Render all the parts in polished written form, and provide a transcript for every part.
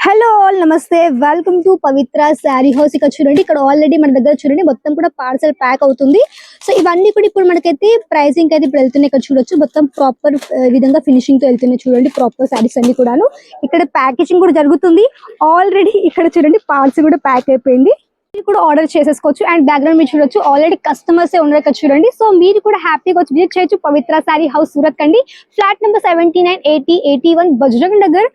Hello all నమస్తే welcome to Pavitra sari house. ఇక్కడ చూడండి, ఇక్కడ ఆల్రెడీ మన దగ్గర చూడండి మొత్తం కూడా పార్సల్ ప్యాక్ అవుతుంది. సో ఇవన్నీ కూడా ఇప్పుడు మనకైతే ప్రైసింగ్ అయితే ఇప్పుడు వెళ్తున్నాయి. ఇక్కడ చూడొచ్చు మొత్తం ప్రాపర్ విధంగా ఫినిషింగ్ తో వెళ్తున్నాయి. చూడండి ప్రాపర్ శారీస్ అన్ని కూడాను. ఇక్కడ ప్యాకేజింగ్ కూడా జరుగుతుంది ఆల్రెడీ. ఇక్కడ చూడండి పార్సల్ కూడా ప్యాక్ అయిపోయింది. మీరు కూడా ఆర్డర్ చేసేసుకోవచ్చు. అండ్ బ్యాక్గ్రౌండ్ మీరు చూడొచ్చు ఆల్రెడీ కస్టమర్స్ ఉన్నారు ఇక్కడ చూడండి. సో మీరు కూడా హ్యాపీగా వచ్చి విజిట్ చేయొచ్చు పవిత్ర శారీ హౌస్ సూరత్ కండి. Flat number 79, 80, 81 Bajrang Nagar,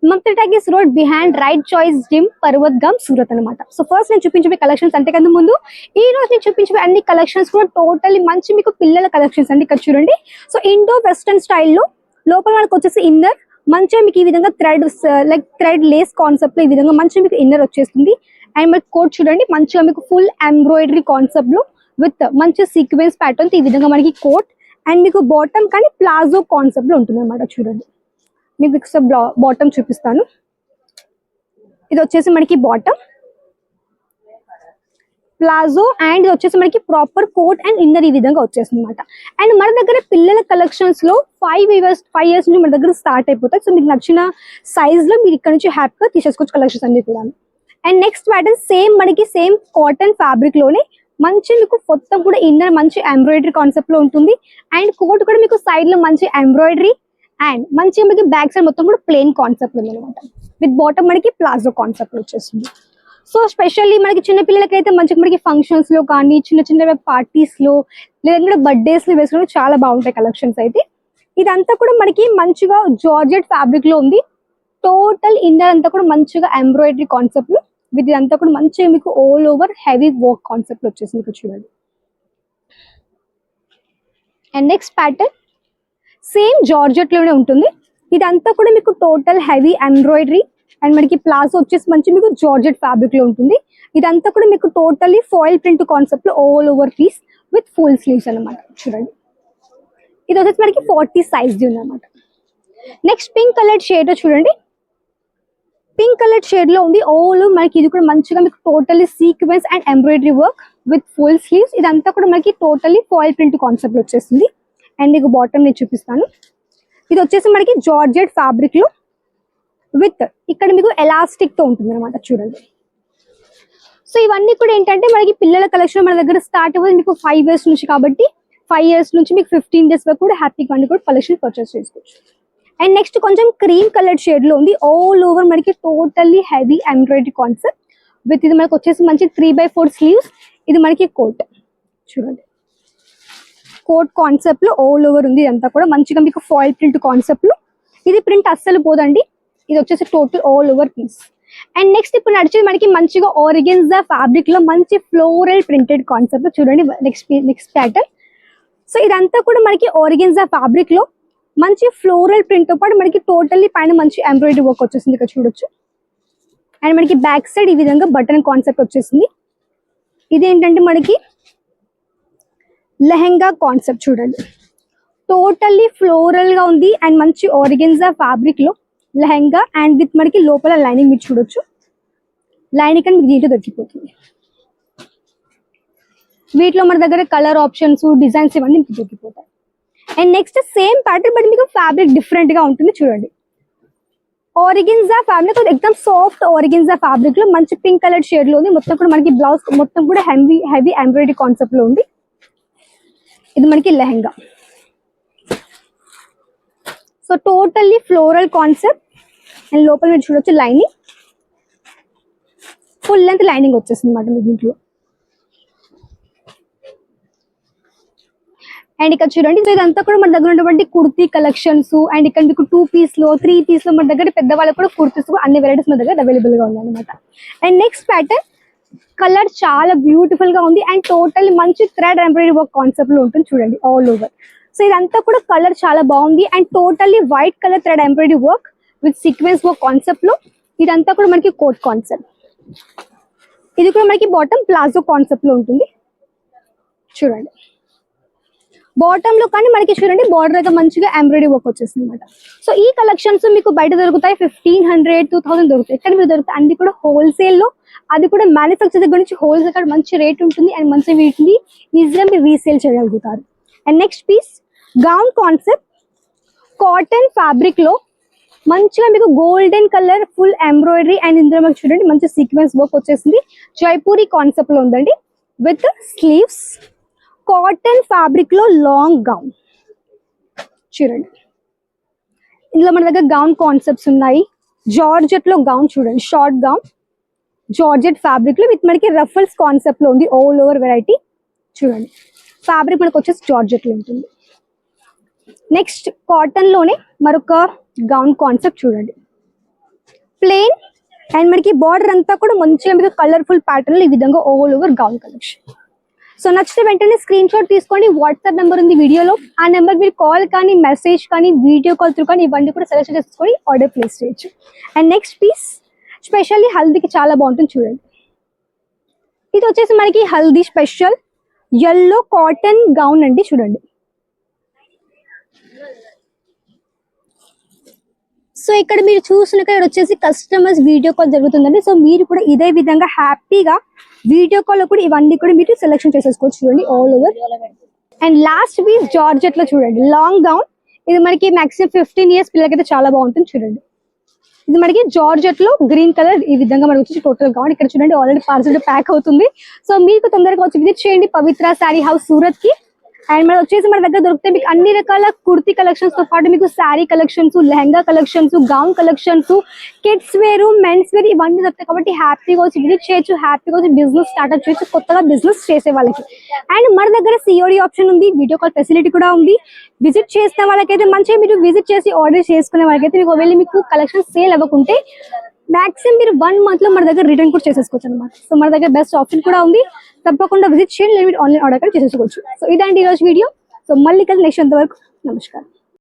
Mamata talkies road behind right choice gym, Parvat Gam, Surat అనమాట. సో ఫస్ట్ నేను చూపించే కలెక్షన్స్ అంతేకంటే ముందు ఈ రోజు నేను చూపించే అన్ని కలెక్షన్స్ కూడా టోటల్లీ మంచి మీకు పిల్లల కలెక్షన్స్ అండి. ఇక్కడ చూడండి. సో ఇండో వెస్టర్న్ స్టైల్లో లోపల మనకు వచ్చేసి ఇన్నర్ మంచిగా మీకు ఈ విధంగా థ్రెడ్ లేస్ కాన్సెప్ట్ లో ఈ విధంగా మంచిగా మీకు ఇన్నర్ వచ్చేస్తుంది. అండ్ మీకు కోట్ చూడండి మంచిగా మీకు ఫుల్ ఎంబ్రాయిడరీ కాన్సెప్ట్ లో విత్ మంచి సీక్వెన్స్ ప్యాటర్న్ ఈ విధంగా మనకి కోట్. అండ్ మీకు బాటమ్ కానీ ప్లాజో కాన్సెప్ట్ లో ఉంటుంది అనమాట. చూడండి మీకు బాటమ్ చూపిస్తాను. ఇది వచ్చేసి మనకి బాటమ్ ప్లాజో అండ్ ఇది వచ్చేసి మనకి ప్రాపర్ కోట్ అండ్ ఇన్నర్ ఈ విధంగా వచ్చేస్తుంది అనమాట. అండ్ మన దగ్గర పిల్లల కలెక్షన్స్ లో 5 years నుంచి మన దగ్గర స్టార్ట్ అయిపోతాయి. సో మీకు నచ్చిన సైజ్ లో మీరు ఇక్కడ నుంచి హ్యాపీగా తీసేసుకోవచ్చు కలెక్షన్స్ అన్ని కూడా. అండ్ నెక్స్ట్ ప్యాటర్న్ సేమ్ మనకి సేమ్ కాటన్ ఫ్యాబ్రిక్ లోనే మంచి మీకు మొత్తం కూడా ఇన్నర్ మంచి ఎంబ్రాయిడరీ కాన్సెప్ట్ లో ఉంటుంది. అండ్ కోట్ కూడా మీకు సైడ్ లో మంచి ఎంబ్రాయిడరీ అండ్ మంచిగా మనకి బ్యాక్ సైడ్ మొత్తం కూడా ప్లెయిన్ కాన్సెప్ట్ ఉంది అనమాట. విత్ బాటమ్ మనకి ప్లాజో కాన్సెప్ట్ వచ్చేస్తుంది. సో స్పెషల్లీ మనకి చిన్న పిల్లలకి అయితే మంచిగా మనకి ఫంక్షన్స్ లో కానీ చిన్న పార్టీస్ లో లేదంటే బర్త్డేస్ లో వేసుకుని చాలా బాగుంటాయి కలెక్షన్స్ అయితే. ఇదంతా కూడా మనకి మంచిగా జార్జెట్ ఫ్యాబ్రిక్ లో ఉంది. టోటల్ ఇన్నర్ అంతా కూడా మంచిగా ఎంబ్రాయిడరీ కాన్సెప్ట్ లో విత్ ఇదంతా కూడా మంచిగా మీకు all over heavy work concept వచ్చేసింది ఇక్కడ చూడండి. And next pattern same georgette లోనే ఉంటుంది. ఇదంతా కూడా మీకు టోటల్ హెవీ ఎంబ్రాయిడరీ అండ్ మనకి ప్లాజో వచ్చేసి మంచి మీకు జార్జెట్ ఫ్యాబ్రిక్ లో ఉంటుంది. ఇదంతా కూడా మీకు టోటల్లీ ఫాయిల్ ప్రింట్ కాన్సెప్ట్ లో all over piece with full sleeves అనమాట. చూడండి ఇది వచ్చేసి మనకి 40 సైజ్ ఉంది అనమాట. నెక్స్ట్ పింక్ కలర్ షేడ్ చూడండి. పింక్ కలర్ షేడ్ లో ఉంది ఆల్ మనకి. ఇది కూడా మంచిగా మీకు totally sequence and embroidery work with full sleeves. ఇదంతా కూడా మనకి టోటల్లీ ఫాయిల్ ప్రింట్ కాన్సెప్ట్ వచ్చేసింది. అండ్ మీకు బాటమ్ నేను చూపిస్తాను. ఇది వచ్చేసి మనకి జార్జెట్ ఫ్యాబ్రిక్ లో విత్ ఇక్కడ మీకు ఎలాస్టిక్ తో ఉంటుంది అనమాట. చూడండి. సో ఇవన్నీ కూడా ఏంటంటే మనకి పిల్లల కలెక్షన్ మన దగ్గర స్టార్ట్ అవ్వదు మీకు 5 years నుంచి కాబట్టి 5 years నుంచి మీకు 15 days వరకు కూడా హ్యాపీగా అన్ని కూడా కలెక్షన్ పర్చేస్ చేసుకోవచ్చు. అండ్ నెక్స్ట్ కొంచెం క్రీమ్ కలర్ షేడ్ లో ఉంది ఆల్ ఓవర్ మనకి totally heavy embroidery concept with ఇది మనకి వచ్చేసి మంచి 3/4 స్లీవ్స్. ఇది మనకి కోట్ చూడండి. కోట్ కాన్సెప్ట్ లో ఆల్ ఓవర్ ఉంది. ఇదంతా కూడా మంచిగా మీకు ఫాయిల్ ప్రింట్ కాన్సెప్ట్ లో. ఇది ప్రింట్ అస్సలు పోదండి. ఇది వచ్చేసి total all over piece. And next ఇప్పుడు నడిచేది మనకి మంచిగా ఆర్గెన్జా ఫ్యాబ్రిక్ లో మంచి ఫ్లోరల్ ప్రింటెడ్ కాన్సెప్ట్ చూడండి. Next pattern. సో ఇదంతా కూడా మనకి ఆర్గెన్జా ఫ్యాబ్రిక్ లో మంచి ఫ్లోరల్ ప్రింట్ తో పాటు మనకి టోటల్లీ పైన మంచి ఎంబ్రాయిడరీ వర్క్ వచ్చేసింది ఇక్కడ చూడొచ్చు. అండ్ మనకి బ్యాక్ సైడ్ ఈ విధంగా బటన్ కాన్సెప్ట్ వచ్చేసింది. ఇదేంటంటే మనకి లెహెంగా కాన్సెప్ట్ చూడండి. టోటల్లీ ఫ్లోరల్ గా ఉంది అండ్ మంచి ఆర్గెన్జా ఫ్యాబ్రిక్ లో లెహెంగా అండ్ విత్ మనకి లోపల లైనింగ్ మీరు చూడొచ్చు. లైనింగ్ అని మీకు దీంట్లో దొరికిపోతుంది. వీటిలో మన దగ్గర కలర్ ఆప్షన్స్ డిజైన్స్ ఇవన్నీ మీకు దొరికిపోతాయి. And next same pattern but మీకు ఫ్యాబ్రిక్ డిఫరెంట్ గా ఉంటుంది చూడండి. ఆర్గెన్జా ఫ్యాబ్రిక్ ఎక్దమ్ సాఫ్ట్ ఆర్గెన్జా ఫ్యాబ్రిక్ లో మంచి పింక్ కలర్ షేడ్ లో ఉంది. మొత్తం కూడా మనకి బ్లౌజ్ మొత్తం కూడా హెవీ ఎంబ్రాయిడరీ కాన్సెప్ట్ లో ఉంది. ఇది మనకి lehenga. So totally floral concept and లోపల మీరు చూడొచ్చు లైనింగ్ ఫుల్ లెంత్ లైనింగ్ వచ్చేసింది అనమాట మీ దీంట్లో. అండ్ ఇక్కడ చూడండి ఇదంతా కూడా మన దగ్గర ఉన్నటువంటి కుర్తీ కలెక్షన్స్. అండ్ ఇక్కడ మీకు 2 piece లో 3 piece లో మన దగ్గర పెద్దవాళ్ళకి కూడా కుర్తీస్ అన్ని వెరైటీస్ మన దగ్గర అవైలబుల్ గా ఉన్నాయి అనమాట. అండ్ నెక్స్ట్ ప్యాటర్న్ కలర్ చాలా బ్యూటిఫుల్ గా ఉంది అండ్ టోటల్ మంచి థ్రెడ్ ఎంబ్రాయిడరీ వర్క్ కాన్సెప్ట్ లో ఉంటుంది చూడండి ఆల్ ఓవర్. సో ఇదంతా కూడా కలర్ చాలా బాగుంది and totally white colour thread embroidery work with sequence work concept లో. ఇదంతా కూడా మనకి కోట్ కాన్సెప్ట్. ఇది కూడా మనకి బాటమ్ ప్లాజో కాన్సెప్ట్ లో ఉంటుంది చూడండి. బాటమ్ లో కానీ మనకి చూడండి బార్డర్ అయితే మంచిగా ఎంబ్రాయిడరీ వర్క్ వచ్చేసింది అనమాట. సో ఈ కలెక్షన్స్ మీకు బయట దొరుకుతాయి 1500, 2000 దొరుకుతాయి. ఇక్కడ మీరు దొరుకుతాయి అన్ని కూడా హోల్సేల్ లో. అది కూడా మ్యానుఫ్యాక్చర్ దగ్గర నుంచి హోల్సేల్ కాడ మంచి రేట్ ఉంటుంది అండ్ మంచి వీటిని ఈజీగా మీరు రీసేల్ చేయగలుగుతారు. And next piece gown concept cotton fabric లో మంచిగా మీకు golden colour full embroidery and ఇందులో మీకు చూడండి మంచి సీక్వెన్స్ వర్క్ వచ్చేసింది. జైపూరి కాన్సెప్ట్ లో ఉందండి విత్ స్లీవ్స్. కాటన్ ఫ్యాబ్రిక్ లో లాంగ్ గౌన్ చూడండి. ఇందులో మన దగ్గర గౌన్ కాన్సెప్ట్స్ ఉన్నాయి. జార్జెట్ లో గౌన్ చూడండి, షార్ట్ గౌన్ జార్జెట్ ఫ్యాబ్రిక్ లో విత్ మనకి రఫల్స్ కాన్సెప్ట్ లో ఉంది. ఆల్ ఓవర్ వెరైటీ చూడండి. ఫ్యాబ్రిక్ మనకు వచ్చేసి జార్జెట్ లో ఉంటుంది. నెక్స్ట్ కాటన్ లోనే మరొక గౌన్ కాన్సెప్ట్ చూడండి, ప్లెయిన్ అండ్ మనకి బార్డర్ అంతా కూడా మంచిగా మీకు కలర్ఫుల్ ప్యాటర్న్ లో ఈ విధంగా all over gown collection. So నచ్చితే వెంటనే స్క్రీన్ షాట్ తీసుకోండి. వాట్సాప్ నెంబర్ ఉంది వీడియోలో, ఆ నెంబర్ మీరు కాల్ కానీ మెసేజ్ కానీ వీడియో కాల్ త్రూ కానీ ఇవన్నీ కూడా సెలెక్ట్ చేసుకొని ఆర్డర్ ప్లేస్ చేయొచ్చు. అండ్ నెక్స్ట్ పీస్ స్పెషల్లీ హల్దీకి చాలా బాగుంటుంది చూడండి. ఇది వచ్చేసి మనకి haldi special yellow cotton gown అండి చూడండి. సో ఇక్కడ మీరు చూసినాక ఇక్కడ వచ్చేసి కస్టమర్స్ వీడియో కాల్ జరుగుతుందండి. సో మీరు కూడా ఇదే విధంగా హ్యాపీగా వీడియో కాల్ లో కూడా ఇవన్నీ కూడా మీరు సెలెక్షన్ చేసేసుకోవచ్చు చూడండి all over. And last piece georgette లో చూడండి, లాంగ్ గౌన్. ఇది మనకి మాక్సిమం 15 years పిల్లలకైతే చాలా బాగుంటుంది చూడండి. ఇది మనకి జార్జెట్ లో గ్రీన్ కలర్ ఈ విధంగా మనకి వచ్చి టోటల్ గౌన్. ఇక్కడ చూడండి ఆల్రెడీ పార్సల్ ప్యాక్ అవుతుంది. సో మీకు తొందరగా వచ్చి విజిట్ చేయండి పవిత్ర శారీ హౌస్ సూరత్ కి. అండ్ మన వచ్చేసి మన దగ్గర దొరికితే మీకు అన్ని రకాల కుర్తీ కలెక్షన్స్ తో పాటు మీకు sari collections, lehenga collections, gown collections, kids wear, men's wear ఇవన్నీ దొరుకుతాయి. కాబట్టి హ్యాపీగా వచ్చి విజిట్ చేయొచ్చు, హ్యాపీగా వచ్చి బిజినెస్ స్టార్ట్అప్ చేయొచ్చు కొత్తగా బిజినెస్ చేసే వాళ్ళకి. అండ్ మన దగ్గర సిఓడి ఆప్షన్ ఉంది, వీడియో కాల్ ఫెసిలిటీ కూడా ఉంది. విజిట్ చేసిన వాళ్ళకైతే మంచిగా మీరు విజిట్ చేసి ఆర్డర్ చేసుకునే వాళ్ళకైతే మీకు ఒకవేళ మీకు కలెక్షన్ సేల్ అవ్వకుంటే మాక్సిమం మీరు 1 month లో మన దగ్గర రిటర్న్ కూడా చేసేసుకోవచ్చు అనమాట. సో మన దగ్గర బెస్ట్ ఆప్షన్ కూడా ఉంది. తప్పకుండా విజిట్ చేయండి, లేదా ఆన్లైన్ ఆర్డర్ కూడా చేసేసుకోవచ్చు. సో ఇదండి ఈరోజు వీడియో. సో మళ్ళీ కలిసి నెక్స్ట్ వరకు నమస్కారం.